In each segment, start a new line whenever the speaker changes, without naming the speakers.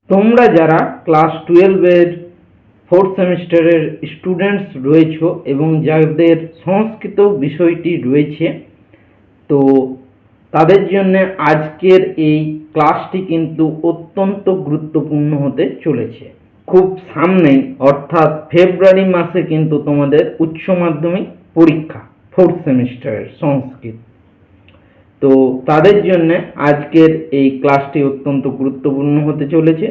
তোমরা যারা class 12-এর 4th সেমিস্টারের স্টুডেন্টস রয়েছো এবং যাদের সংস্কৃত বিষয়টি রয়েছে, তো তাদের জন্য আজকের এই ক্লাসটি কিন্তু অত্যন্ত গুরুত্বপূর্ণ হতে চলেছে। খুব সামনেই অর্থাৎ ফেব্রুয়ারি মাসে কিন্তু তোমাদের উচ্চ মাধ্যমিক পরীক্ষা 4th সেমিস্টারের সংস্কৃত। তো তাদের জন্য আজকের এই ক্লাসটি অত্যন্ত গুরুত্বপূর্ণ হতে চলেছে।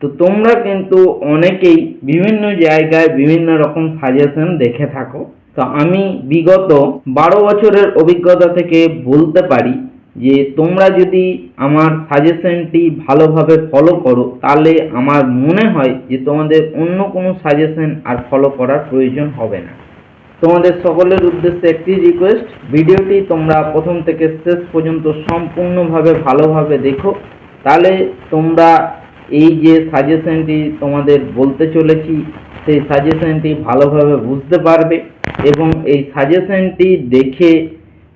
তো তোমরা কিন্তু অনেকেই বিভিন্ন জায়গায় বিভিন্ন রকম সাজেশন দেখে থাকো। তো আমি বিগত 12 বছরের অভিজ্ঞতা থেকে বলতে পারি যে তোমরা যদি আমার সাজেশনটি ভালোভাবে ফলো করো, তাহলে আমার মনে হয় যে তোমাদের অন্য কোনো সাজেশন আর ফলো করার প্রয়োজন হবে না। তোমাদের সকলের উদ্দেশ্যে একটি রিকোয়েস্ট, ভিডিওটি তোমরা প্রথম থেকে শেষ পর্যন্ত সম্পূর্ণভাবে ভালোভাবে দেখো, তাহলে তোমরা এই যে সাজেশনটি তোমাদের বলতে চলেছি সেই সাজেশনটি ভালোভাবে বুঝতে পারবে এবং এই সাজেশনটি দেখে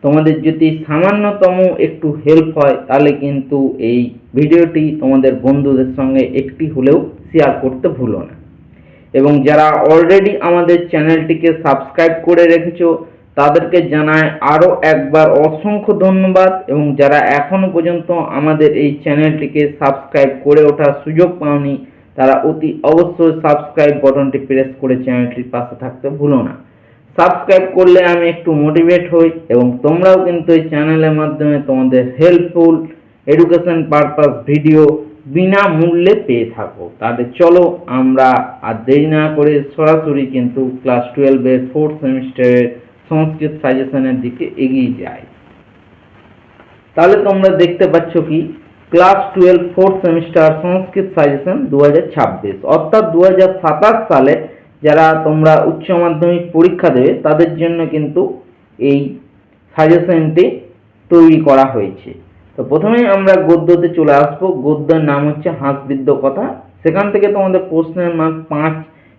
তোমাদের যদি সামান্যতম একটু হেল্প হয়, তাহলে কিন্তু এই ভিডিওটি তোমাদের বন্ধুদের সঙ্গে একটি হলেও শেয়ার করতে ভুলো না। এবং যারা অলরেডি আমাদের চ্যানেলটিকে সাবস্ক্রাইব করে রেখেছো তাদেরকে জানাই আরও একবার অসংখ্য ধন্যবাদ, এবং যারা এখনও পর্যন্ত আমাদের এই চ্যানেলটিকে সাবস্ক্রাইব করে ওঠার সুযোগ পাওনি তারা অতি অবশ্যই সাবস্ক্রাইব বাটনটি প্রেস করে চ্যানেলটির পাশে থাকতে ভুলো না। সাবস্ক্রাইব করলে আমি একটু মোটিভেট হই এবং তোমরাও কিন্তু এই চ্যানেলের মাধ্যমে তোমাদের হেল্পফুল এডুকেশন পারপাস ভিডিও বিনামূল্যে পেয়ে থাকো। তাহলে চলো আমরা আর দেরি না করে সরাসরি কিন্তু ক্লাস 12-এর 4th সেমিস্টারের সংস্কৃত সাজেশনের দিকে এগিয়ে যাই। তাহলে তোমরা দেখতে পাচ্ছ কি, ক্লাস 12 4th সেমিস্টার সংস্কৃত সাজেশন 2026, অর্থাৎ 2027 সালে যারা তোমরা উচ্চ মাধ্যমিক পরীক্ষা দেবে তাদের জন্য কিন্তু এই সাজেশনটি তৈরি করা হয়েছে। তো প্রথমেই আমরা গদ্যতে চলে আসবো। গদ্যের নাম হচ্ছে হাঁসবিদ্য কথা। সেখান থেকে তোমাদের প্রশ্নের মার্ক 5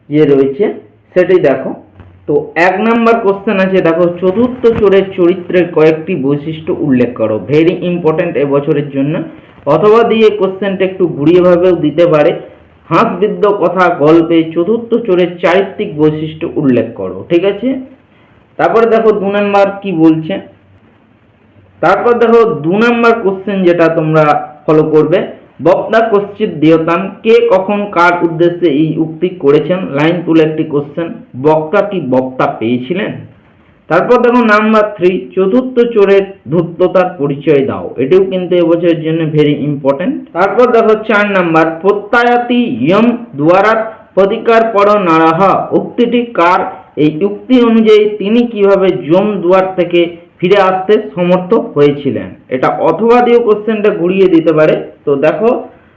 যে রয়েছে সেটাই দেখো। তো 1 নাম্বার কোশ্চেন আছে, দেখো চতুর্থ চোরের চরিত্রের কয়েকটি বৈশিষ্ট্য উল্লেখ করো। ভেরি ইম্পর্টেন্ট এবছরের জন্য। অথবা দিয়ে কোশ্চেনটা একটু ঘুরিয়ে ভাবেও দিতে পারে, হাঁসবিদ্য কথা গল্পে চতুর্থ চোরের চারিত্রিক বৈশিষ্ট্য উল্লেখ করো। ঠিক আছে, তারপরে দেখো 2 নাম্বার কি বলছে। তারপর দেখো 2 নাম্বার কোশ্চেন যেটা তোমরা ফলো করবে, বক্তা কশ্চিৎ দিয়তাম, কে কখন কার উদ্দেশ্যে এই উক্তি করেছেন, লাইন তুলে একটি কোশ্চেন। বক্তা কি বক্তা পেয়েছিলেন? তারপর দেখো নাম্বার 3, চতুর্থ চোরের ধূর্ততার পরিচয় দাও। এটিও কিন্তু এবছরের জন্য ভেরি ইম্পর্টেন্ট। তারপর দেখো 4 নাম্বার, প্রত্যায়াতি ইয়ম দ্বারাত প্রতিকার পর নারাহ, উক্তিটি কার? এই উক্তি অনুযায়ী তিনি কিভাবে যম দুয়ার থেকে ফিরে আসতে সমর্থ হয়েছিলেন। এটা অথবা দিয়ে কোশ্চেনটা ঘুরিয়ে দিতে পারে। তো দেখো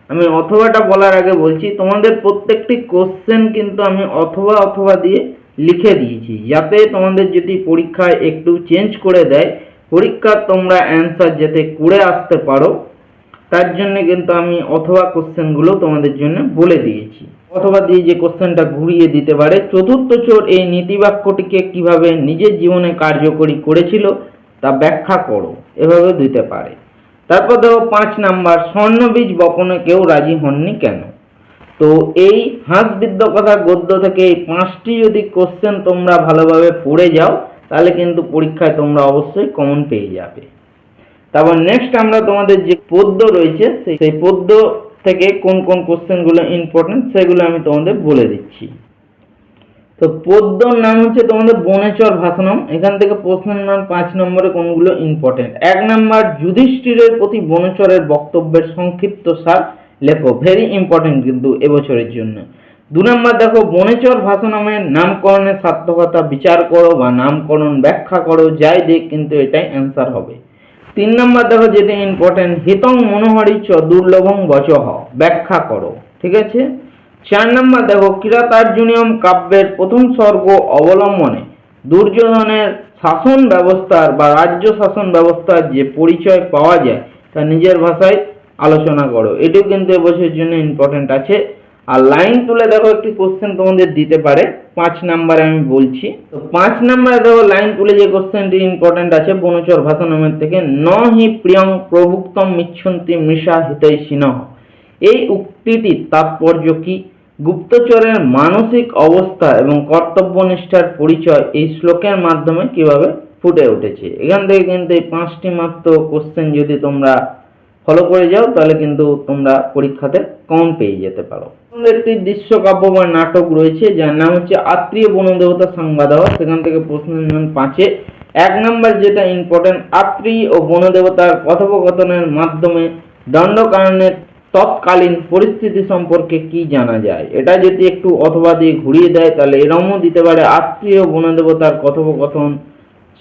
আমি অথবাটা বলার আগে বলছি, তোমাদের প্রত্যেকটি কোশ্চেন কিন্তু আমি অথবা দিয়ে লিখে দিয়েছি, যাতে তোমাদের যদি পরীক্ষায় একটু চেঞ্জ করে দেয়, পরীক্ষার তোমরা অ্যান্সার যাতে করে আসতে পারো, তার জন্য কিন্তু আমি অথবা কোশ্চেনগুলো তোমাদের জন্য বলে দিয়েছি। অথবা দিয়ে যে কোশ্চেনটা ঘুরিয়ে দিতে পারে, চতুর্থ চোর এই নীতিবাক্যটিকে কিভাবে নিজের জীবনে কার্যকরী করেছিল তা ব্যাখ্যা করো, এভাবে দিতে পারে। তারপর দেখো 5 নাম্বার, স্বর্ণবীজ বপনে কেউ রাজি হননি কেন? তো এই হাঁসবিদ্য কথা গদ্য থেকে এই 5টি যদি কোশ্চেন তোমরা ভালোভাবে পড়ে যাও, তাহলে কিন্তু পরীক্ষায় তোমরা অবশ্যই কমন পেয়ে যাবে। তারপর নেক্সট আমরা তোমাদের যে পদ্য রয়েছে সেই পদ্য থেকে কোন কোন কোশ্চেনগুলো ইম্পর্টেন্ট সেগুলো আমি তোমাদের বলে দিচ্ছি। তো পদ্যর নাম হচ্ছে তোমাদের বনেচর ভাষণম। এখান থেকে প্রশ্নের নাম 5 নম্বরে কোনগুলো ইম্পর্টেন্ট। 1 নাম্বার, যুধিষ্ঠিরের প্রতি বনেচরের বক্তব্যের সংক্ষিপ্ত সার লেখো। ভেরি ইম্পর্টেন্ট কিন্তু এবছরের জন্য। 2 নাম্বার দেখো, বনেচর ভাষণমের নামকরণের সার্থকতা বিচার করো বা নামকরণ ব্যাখ্যা করো। যাই দিক কিন্তু এটাই অ্যান্সার হবে। 3 নাম্বার দেখো যেটা ইম্পর্টেন্ট, হিতং মনোহরি চ দুর্লভং বচঃ, ব্যাখ্যা করো। ঠিক আছে। 4 নাম্বার দেখো, কিরাতার্জুনীয়ম কাব্যের প্রথম সর্গ অবলম্বনে দুর্যোধনের শাসন ব্যবস্থার বা রাজ্য শাসন ব্যবস্থার যে পরিচয় পাওয়া যায় তা নিজের ভাষায় আলোচনা করো। এটিও কিন্তু এবছরের জন্য ইম্পর্টেন্ট আছে। আর লাইন তুলে দেখো একটি কোশ্চেন তোমাদের দিতে পারে 5 নাম্বারে আমি বলছি। তো 5 নাম্বারে দেখো লাইন তুলে যে কোশ্চেনটি ইম্পর্টেন্ট আছে বনচর ভাষণমের থেকে, ন হি প্রিয়ং প্রভুক্তম মিচ্ছন্তি মৃষা হিতৈষিণঃ, এই উক্তি স্মৃতির তাৎপর্য কি, গুপ্তচরের মানসিক অবস্থা এবং কর্তব্যনিষ্ঠার পরিচয় এই শ্লোকের মাধ্যমে কিভাবে ফুটে উঠেছে। এখান থেকে কিন্তু এই 5টি মাত্র কোশ্চেন যদি তোমরা ফলো করে যাও তাহলে কিন্তু তোমরা পরীক্ষাতে কমন পেয়ে যেতে পারো। একটি দৃশ্যকাব্য বা নাটক রয়েছে যার নাম হচ্ছে আত্মীয় বনদেবতা সংবাদহ। সেখান থেকে প্রশ্ন 5-এ 1 নম্বর যেটা ইম্পর্টেন্ট, আত্রী ও বনদেবতার কথোপকথনের মাধ্যমে দণ্ডকারণ্যের তৎকালীন পরিস্থিতি সম্পর্কে কি জানা যায়। এটা যদি একটু অথবা দিয়ে ঘুরিয়ে দেয় তাহলে এরমও দিতে পারে, আত্রী ও বনদেবতার কথোপকথন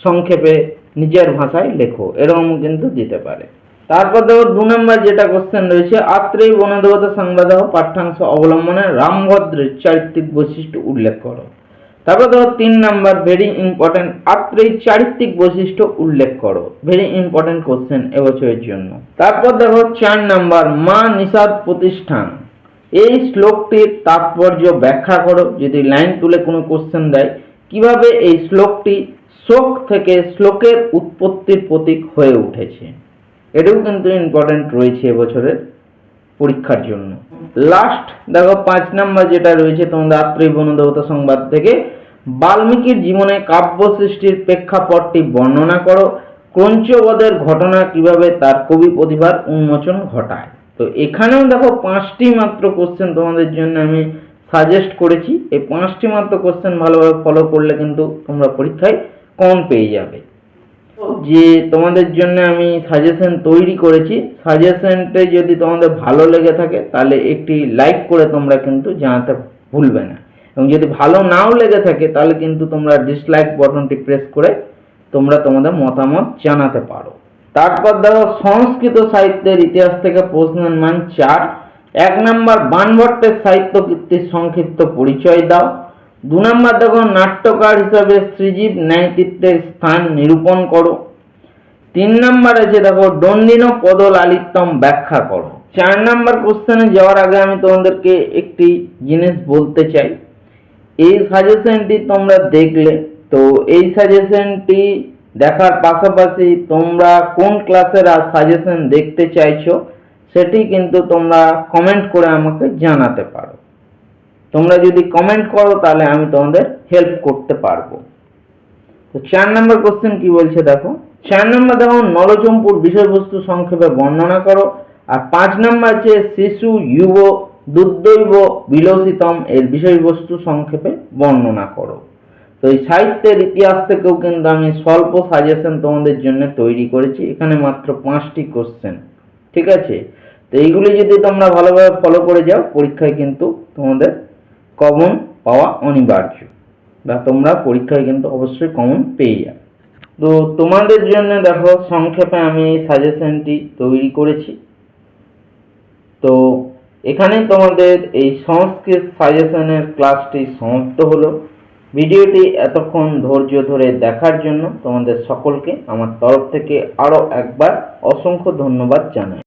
সংক্ষেপে নিজের ভাষায় লেখো, এরকমও কিন্তু দিতে পারে। তারপর দেখো 2 নম্বর যেটা কোশ্চেন রয়েছে, আত্রেয়ী বনদেবতা সংবাদহ পাঠ্যাংশ অবলম্বনে রামভদ্রের চারিত্রিক বৈশিষ্ট্য উল্লেখ করো। তারপর দেখো 3 নম্বর ভেরি ইম্পর্টেন্ট, আত্রেয়ীর চারিত্রিক বৈশিষ্ট্য উল্লেখ করো। ভেরি ইম্পর্টেন্ট কোশ্চেন এবছরের জন্য। তারপর দেখো 4 নম্বর মা নিষাদ প্রতিষ্ঠান, এই শ্লোকটির তাৎপর্য ব্যাখ্যা করো। যদি লাইন তুলে কোনো কোশ্চেন দেয়, কিভাবে এই শ্লোকটি শোক থেকে শ্লোকের উৎপত্তির প্রতীক হয়ে উঠেছে, এটাও কিন্তু ইম্পর্টেন্ট রয়েছে এবছরের পরীক্ষার জন্য। লাস্ট দেখো 5 নম্বর যেটা রয়েছে তোমাদের আত্রেয়ী বনদেবতা সংবাদ থেকে, বাল্মীকির জীবনে কাব্য সৃষ্টির প্রেক্ষাপটটি বর্ণনা করো। ক্রঞ্চবধের ঘটনা কিভাবে তার কবি প্রতিভার উন্মোচন ঘটায়। তো এখানেও দেখো 5টি মাত্র কোশ্চেন তোমাদের জন্য আমি সাজেস্ট করেছি। এই 5টি মাত্র কোশ্চেন ভালোভাবে ফলো করলে কিন্তু তোমরা পরীক্ষায় কম পেয়ে যাবে। যে তোমাদের জন্য আমি সাজেশন তৈরি করেছি, সাজেশনটা যদি তোমাদের ভালো লেগে থাকে তাহলে একটি লাইক করে তোমরা কিন্তু জানাতে ভুলবে না, এবং যদি ভালো নাও লেগে থাকে তাহলে কিন্তু তোমরা ডিসলাইক বাটনটি প্রেস করে তোমরা তোমাদের মতামত জানাতে পারো। তারপর দেখো সংস্কৃত সাহিত্যের ইতিহাস থেকে প্রশ্নের মান 4। 1 নম্বর বাণভট্টের সাহিত্য কীর্তির সংক্ষিপ্ত পরিচয় দাও। 2 নম্বর দেখো নাট্যকার হিসাবে শ্রীজীব ন্যায়চিত্রের স্থান নিরূপণ করো। 3 নম্বর আছে দেখো দণ্ডিন পদলালিত্যম ব্যাখ্যা করো। 4 নম্বর কোশ্চেনে যাওয়ার আগে আমি তোমাদেরকে একটি জিনিস বলতে চাই। এই সাজেশনটি তোমরা দেখলে, তো এই সাজেশনটি দেখার পাশাপাশি তোমরা কোন ক্লাসের সাজেশন দেখতে চাইছো সেটি কিন্তু তোমরা কমেন্ট করে আমাকে জানাতে পারো। তোমরা যদি কমেন্ট করো তাহলে আমি তোমাদের হেল্প করতে পারবো। তো 4 নম্বর কোশ্চেন কি বলছে দেখো। 4 নম্বর দেখো নলচম্পুর বিষয়বস্তু সংক্ষেপে বর্ণনা করো। আর 5 নম্বর আছে শিশু যুব দুর্দৈব বিলসিতম এর বিষয়বস্তু সংক্ষেপে বর্ণনা করো। তো এই সাহিত্যের ইতিহাস থেকেও কিন্তু আমি স্বল্প সাজেশন তোমাদের জন্য তৈরি করেছি। এখানে মাত্র 5টি কোশ্চেন, ঠিক আছে। তো এইগুলি যদি তোমরা ভালোভাবে ফলো করে যাও পরীক্ষায় কিন্তু তোমাদের কমন পাওয়া অনিবার্য, বা তোমরা পরীক্ষায় কিন্তু অবশ্যই কমন পেয়ে যাবে। তো তোমাদের জন্য দেখো সংক্ষেপে আমি এই সাজেশনটি তৈরি করেছি। তো এখানেই তোমাদের এই সংস্কৃত সাজেশনের ক্লাসটি সমাপ্ত হলো। ভিডিওটি এতক্ষণ ধৈর্য ধরে দেখার জন্য তোমাদের সকলকে আমার তরফ থেকে আরও একবার অসংখ্য ধন্যবাদ জানাই।